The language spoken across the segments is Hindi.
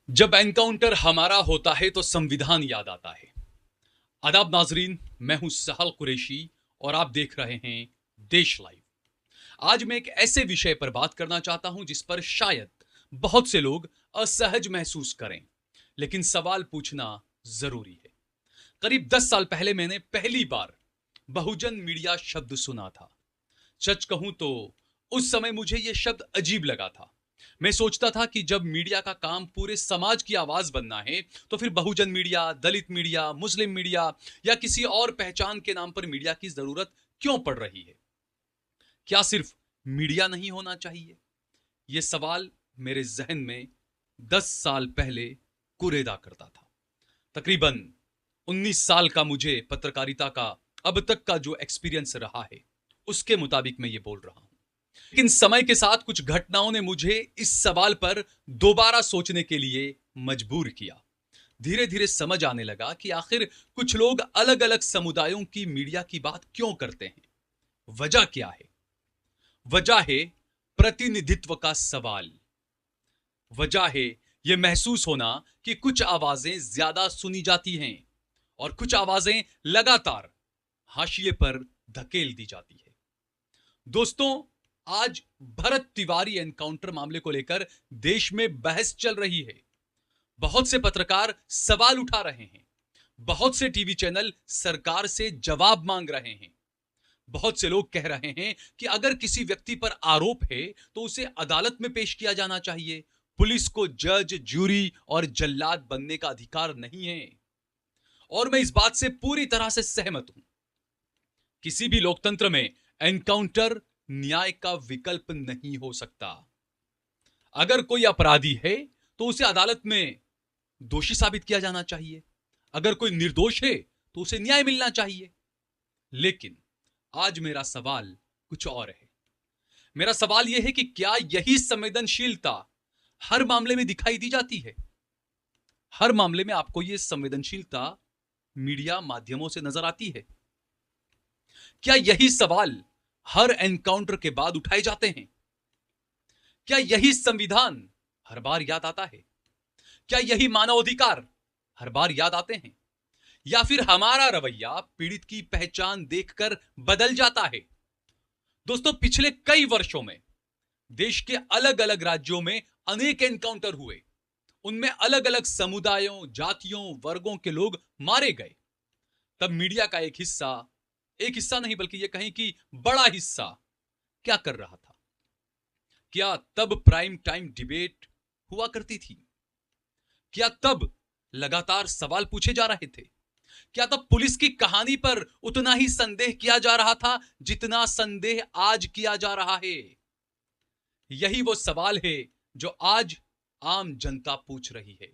जब एनकाउंटर हमारा होता है तो संविधान याद आता है। आदाब नाजरीन, मैं हूं सहल कुरैशी और आप देख रहे हैं देश लाइव। आज मैं एक ऐसे विषय पर बात करना चाहता हूं जिस पर शायद बहुत से लोग असहज महसूस करें, लेकिन सवाल पूछना जरूरी है। करीब 10 साल पहले मैंने पहली बार बहुजन मीडिया शब्द सुना था। सच कहूं तो उस समय मुझे यह शब्द अजीब लगा था। मैं सोचता था कि जब मीडिया का काम पूरे समाज की आवाज बनना है तो फिर बहुजन मीडिया, दलित मीडिया, मुस्लिम मीडिया या किसी और पहचान के नाम पर मीडिया की जरूरत क्यों पड़ रही है? क्या सिर्फ मीडिया नहीं होना चाहिए? यह सवाल मेरे जहन में 10 साल पहले कुरेदा करता था। तकरीबन 19 साल का मुझे पत्रकारिता का अब तक का जो एक्सपीरियंस रहा है उसके मुताबिक मैं ये बोल रहा हूं। लेकिन समय के साथ कुछ घटनाओं ने मुझे इस सवाल पर दोबारा सोचने के लिए मजबूर किया। धीरे धीरे समझ आने लगा कि आखिर कुछ लोग अलग अलग समुदायों की मीडिया की बात क्यों करते हैं। वजह क्या है? वजह है प्रतिनिधित्व का सवाल। वजह है यह महसूस होना कि कुछ आवाजें ज्यादा सुनी जाती हैं और कुछ आवाजें लगातार हाशिए पर धकेल दी जाती है। दोस्तों, आज भरत तिवारी एनकाउंटर मामले को लेकर देश में बहस चल रही है। बहुत से पत्रकार सवाल उठा रहे हैं, बहुत से टीवी चैनल सरकार से जवाब मांग रहे हैं। बहुत से लोग कह रहे हैं कि अगर किसी व्यक्ति पर आरोप है तो उसे अदालत में पेश किया जाना चाहिए। पुलिस को जज, जूरी और जल्लाद बनने का अधिकार नहीं है। और मैं इस बात से पूरी तरह से सहमत हूं। किसी भी लोकतंत्र में एनकाउंटर न्याय का विकल्प नहीं हो सकता। अगर कोई अपराधी है तो उसे अदालत में दोषी साबित किया जाना चाहिए। अगर कोई निर्दोष है तो उसे न्याय मिलना चाहिए। लेकिन आज मेरा सवाल कुछ और है। मेरा सवाल यह है कि क्या यही संवेदनशीलता हर मामले में दिखाई दी जाती है? हर मामले में आपको यह संवेदनशीलता मीडिया माध्यमों से नजर आती है? क्या यही सवाल हर एनकाउंटर के बाद उठाए जाते हैं? क्या यही संविधान हर बार याद आता है? क्या यही मानवाधिकार हर बार याद आते हैं? या फिर हमारा रवैया पीड़ित की पहचान देखकर बदल जाता है? दोस्तों, पिछले कई वर्षों में देश के अलग अलग राज्यों में अनेक एनकाउंटर हुए। उनमें अलग अलग समुदायों, जातियों, वर्गों के लोग मारे गए। तब मीडिया का एक हिस्सा नहीं बल्कि यह कहें कि बड़ा हिस्सा क्या कर रहा था? क्या तब प्राइम टाइम डिबेट हुआ करती थी? क्या तब लगातार सवाल पूछे जा रहे थे? क्या तब पुलिस की कहानी पर उतना ही संदेह किया जा रहा था जितना संदेह आज किया जा रहा है? यही वो सवाल है जो आज आम जनता पूछ रही है।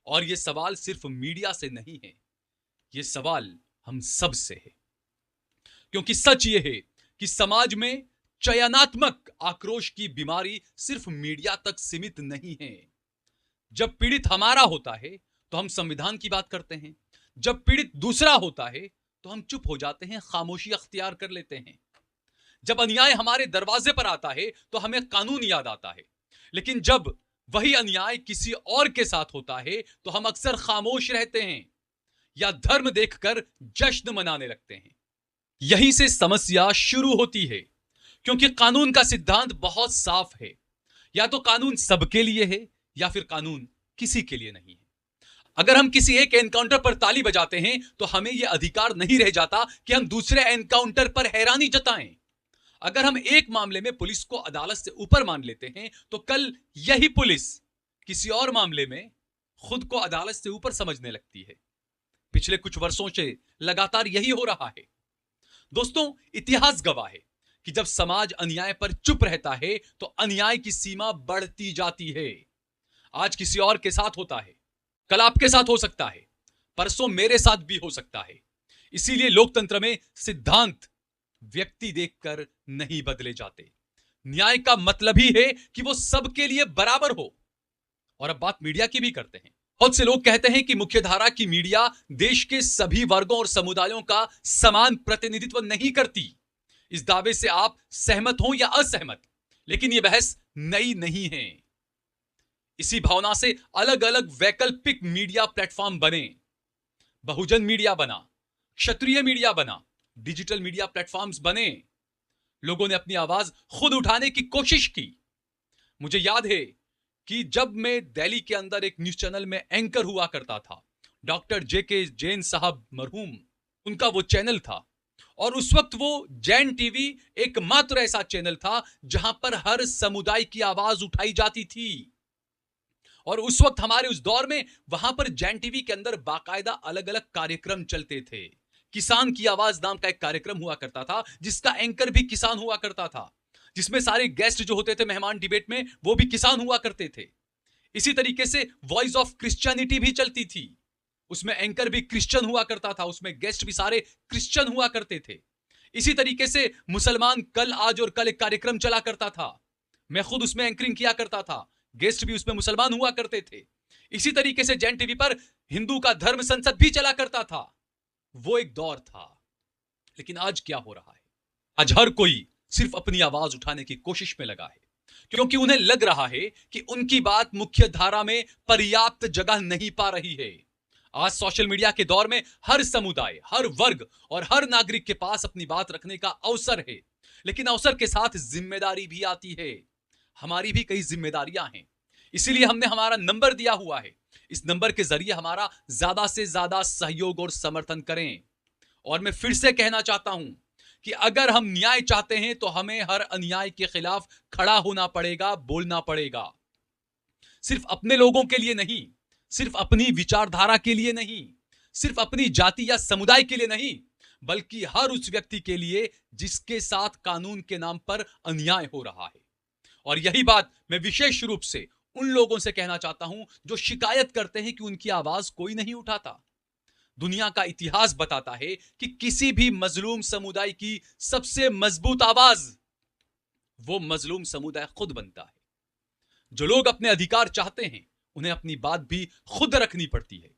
और यह सवाल सिर्फ मीडिया से नहीं है, यह सवाल हम सब से है। क्योंकि सच यह है कि समाज में चयनात्मक आक्रोश की बीमारी सिर्फ मीडिया तक सीमित नहीं है। जब पीड़ित हमारा होता है तो हम संविधान की बात करते हैं। जब पीड़ित दूसरा होता है तो हम चुप हो जाते हैं, खामोशी अख्तियार कर लेते हैं। जब अन्याय हमारे दरवाजे पर आता है तो हमें कानून याद आता है। लेकिन जब वही अन्याय किसी और के साथ होता है तो हम अक्सर खामोश रहते हैं या धर्म देखकर जश्न मनाने लगते हैं। यहीं से समस्या शुरू होती है, क्योंकि कानून का सिद्धांत बहुत साफ है। या तो कानून सबके लिए है या फिर कानून किसी के लिए नहीं है। अगर हम किसी एक एनकाउंटर पर ताली बजाते हैं तो हमें यह अधिकार नहीं रह जाता कि हम दूसरे एनकाउंटर पर हैरानी जताएं। अगर हम एक मामले में पुलिस को अदालत से ऊपर मान लेते हैं तो कल यही पुलिस किसी और मामले में खुद को अदालत से ऊपर समझने लगती है। पिछले कुछ वर्षों से लगातार यही हो रहा है। दोस्तों, इतिहास गवाह है कि जब समाज अन्याय पर चुप रहता है तो अन्याय की सीमा बढ़ती जाती है। आज किसी और के साथ होता है, कल आपके साथ हो सकता है, परसों मेरे साथ भी हो सकता है। इसीलिए लोकतंत्र में सिद्धांत व्यक्ति देखकर नहीं बदले जाते। न्याय का मतलब ही है कि वो सबके लिए बराबर हो। और अब बात मीडिया की भी करते हैं। बहुत से लोग कहते हैं कि मुख्यधारा की मीडिया देश के सभी वर्गों और समुदायों का समान प्रतिनिधित्व नहीं करती। इस दावे से आप सहमत हो या असहमत, लेकिन यह बहस नई नहीं है। इसी भावना से अलग अलग वैकल्पिक मीडिया प्लेटफॉर्म बने। बहुजन मीडिया बना, क्षत्रिय मीडिया बना, डिजिटल मीडिया प्लेटफॉर्म्स बने। लोगों ने अपनी आवाज खुद उठाने की कोशिश की। मुझे याद है कि जब मैं दिल्ली के अंदर एक न्यूज चैनल में एंकर हुआ करता था, डॉक्टर जेके जैन साहब मरहूम, उनका वो चैनल था। और उस वक्त वो जैन टीवी एकमात्र ऐसा चैनल था जहां पर हर समुदाय की आवाज उठाई जाती थी। और उस वक्त हमारे उस दौर में वहां पर जैन टीवी के अंदर बाकायदा अलग अलग कार्यक्रम चलते थे। किसान की आवाज नाम का एक कार्यक्रम हुआ करता था, जिसका एंकर भी किसान हुआ करता था, जिसमें सारे गेस्ट जो होते थे मेहमान डिबेट में, वो भी किसान हुआ करते थे। इसी तरीके से वॉइस ऑफ क्रिश्चियनिटी भी चलती थी, उसमें एंकर भी क्रिश्चियन हुआ करता था, उसमें गेस्ट भी सारे क्रिश्चियन हुआ करते थे। इसी तरीके से मुसलमान कल, आज और कल एक कार्यक्रम चला करता था, मैं खुद उसमें एंकरिंग किया करता था, गेस्ट भी उसमें मुसलमान हुआ करते थे। इसी तरीके से जैन टीवी पर हिंदू का धर्म संसद भी चला करता था। वो एक दौर था। लेकिन आज क्या हो रहा है? आज हर कोई सिर्फ अपनी आवाज उठाने की कोशिश में लगा है, क्योंकि उन्हें लग रहा है कि उनकी बात मुख्य धारा में पर्याप्त जगह नहीं पा रही है। आज सोशल मीडिया के दौर में हर समुदाय, हर वर्ग और हर नागरिक के पास अपनी बात रखने का अवसर है, लेकिन अवसर के साथ जिम्मेदारी भी आती है। हमारी भी कई जिम्मेदारियां हैं, इसीलिए हमने हमारा नंबर दिया हुआ है। इस नंबर के जरिए हमारा ज्यादा से ज्यादा सहयोग और समर्थन करें। और मैं फिर से कहना चाहता हूं कि अगर हम न्याय चाहते हैं तो हमें हर अन्याय के खिलाफ खड़ा होना पड़ेगा, बोलना पड़ेगा। सिर्फ अपने लोगों के लिए नहीं, सिर्फ अपनी विचारधारा के लिए नहीं, सिर्फ अपनी जाति या समुदाय के लिए नहीं, बल्कि हर उस व्यक्ति के लिए जिसके साथ कानून के नाम पर अन्याय हो रहा है। और यही बात मैं विशेष रूप से उन लोगों से कहना चाहता हूं जो शिकायत करते हैं कि उनकी आवाज कोई नहीं उठाता। दुनिया का इतिहास बताता है कि किसी भी मजलूम समुदाय की सबसे मजबूत आवाज वो मजलूम समुदाय खुद बनता है। जो लोग अपने अधिकार चाहते हैं, उन्हें अपनी बात भी खुद रखनी पड़ती है।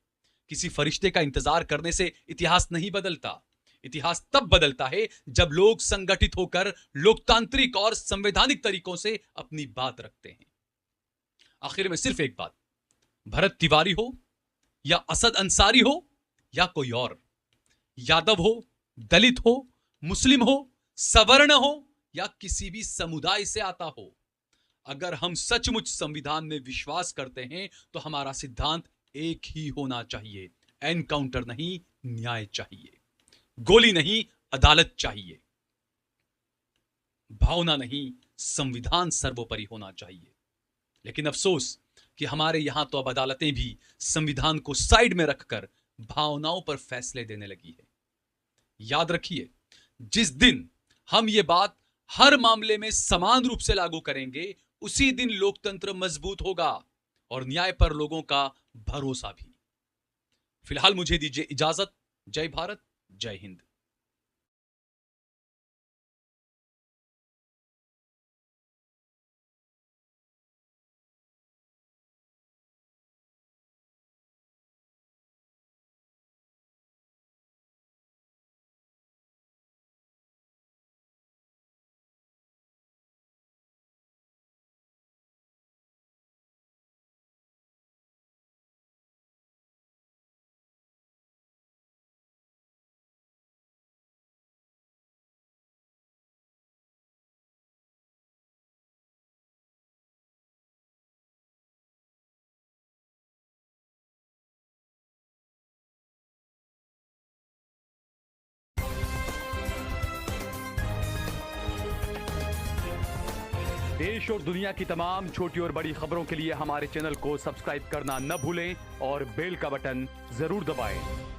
किसी फरिश्ते का इंतजार करने से इतिहास नहीं बदलता। इतिहास तब बदलता है जब लोग संगठित होकर लोकतांत्रिक और संवैधानिक तरीकों से अपनी बात रखते हैं। आखिर में सिर्फ एक बात, भरत तिवारी हो या असद अंसारी हो या कोई और, यादव हो, दलित हो, मुस्लिम हो, सवर्ण हो या किसी भी समुदाय से आता हो, अगर हम सचमुच संविधान में विश्वास करते हैं तो हमारा सिद्धांत एक ही होना चाहिए। एनकाउंटर नहीं, न्याय चाहिए। गोली नहीं, अदालत चाहिए। भावना नहीं, संविधान सर्वोपरि होना चाहिए। लेकिन अफसोस कि हमारे यहां तो अब अदालतें भी संविधान को साइड में रखकर भावनाओं पर फैसले देने लगी है। याद रखिए, जिस दिन हम ये बात हर मामले में समान रूप से लागू करेंगे, उसी दिन लोकतंत्र मजबूत होगा और न्याय पर लोगों का भरोसा भी। फिलहाल मुझे दीजिए इजाजत। जय भारत, जय हिंद। देश और दुनिया की तमाम छोटी और बड़ी खबरों के लिए हमारे चैनल को सब्सक्राइब करना न भूलें और बेल का बटन जरूर दबाएं।